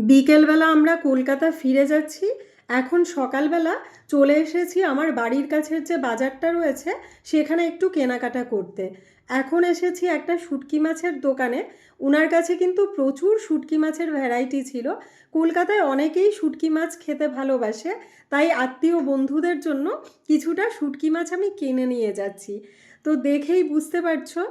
বিকেলবেলা আমরা কলকাতা ফিরে যাচ্ছি। এখন সকালবেলা চলে এসেছি আমার বাড়ির কাছের যে বাজারটা রয়েছে সেখানে একটু কেনাকাটা করতে। এখন এসেছি একটা শুটকি মাছের দোকানে। উনার কাছে কিন্তু প্রচুর শুটকি মাছের ভ্যারাইটি ছিল। কলকাতায় অনেকেই শুটকি মাছ খেতে ভালোবাসে, তাই আত্মীয় বন্ধুদের জন্য কিছুটা শুটকি মাছ আমি কিনে নিয়ে যাচ্ছি। তো দেখেই বুঝতে পারছো,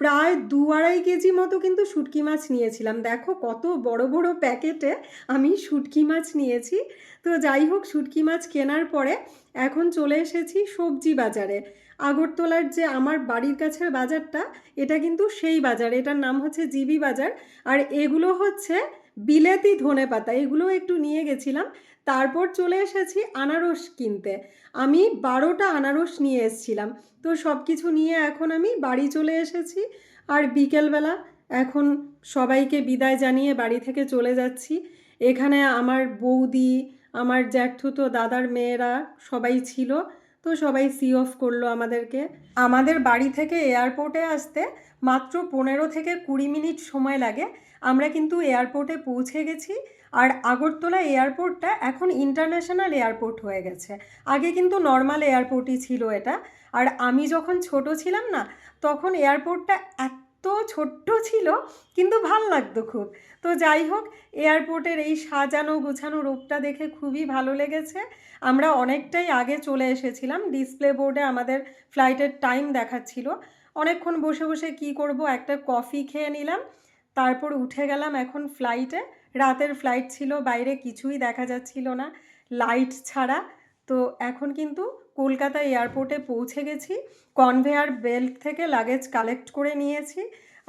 প্রায় 2-2.5 কেজি মতো কিন্তু শুটকি মাছ নিয়েছিলাম। দেখো কত বড় বড় প্যাকেটে আমি শুটকি মাছ নিয়েছি। তো যাই হোক, শুটকি মাছ কেনার পরে এখন চলে এসেছি সবজি বাজারে। আগরতলার যে আমার বাড়ির কাছের বাজারটা, এটা কিন্তু সেই বাজার, এটার নাম হচ্ছে জিবি বাজার। আর এগুলো হচ্ছে বিলেতি ধনেপাতা, এগুলো একটু নিয়ে গেছিলাম। তারপর চলে এসেছি আনারস কিনতে। আমি 12টা আনারস নিয়ে এসেছিলাম। তো সব কিছু নিয়ে এখন আমি বাড়ি চলে এসেছি। আর বিকেলবেলা এখন সবাইকে বিদায় জানিয়ে বাড়ি থেকে চলে যাচ্ছি। এখানে আমার বৌদি, আমার জ্যাঠতুতো দাদার মেয়েরা সবাই ছিল। তো সবাই সি অফ করলো আমাদেরকে। আমাদের বাড়ি থেকে এয়ারপোর্টে আসতে মাত্র 15 থেকে 20 মিনিট সময় লাগে। আমরা কিন্তু এয়ারপোর্টে পৌঁছে গেছি। আর আগরতলা এয়ারপোর্টটা এখন ইন্টারন্যাশনাল এয়ারপোর্ট হয়ে গেছে। আগে কিন্তু নর্মাল এয়ারপোর্টই ছিল এটা। আর আমি যখন ছোট ছিলাম না, তখন এয়ারপোর্টটা এত ছোট্ট ছিল, কিন্তু ভাল লাগতো খুব। তো যাই হোক, এয়ারপোর্টের এই সাজানো গোছানো রূপটা দেখে খুবই ভালো লেগেছে। আমরা অনেকটাই আগে চলে এসেছিলাম। ডিসপ্লে বোর্ডে আমাদের ফ্লাইটের টাইম দেখাচ্ছিল। অনেকক্ষণ বসে বসে কি করব, একটা কফি খেয়ে নিলাম। তারপর উঠে গেলাম এখন ফ্লাইটে। রাতের ফ্লাইট ছিল, বাইরে কিছুই দেখা যাচ্ছিল না, লাইট ছাড়া। তো এখন কিন্তু কলকাতা এয়ারপোর্টে পৌঁছে গেছি। কনভেয়ার বেল্ট থেকে লাগেজ কালেক্ট করে নিয়েছি।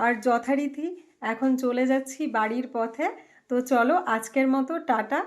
আর যথারীতি এখন চলে যাচ্ছি বাড়ির পথে। তো চলো, আজকের মতো টাটা।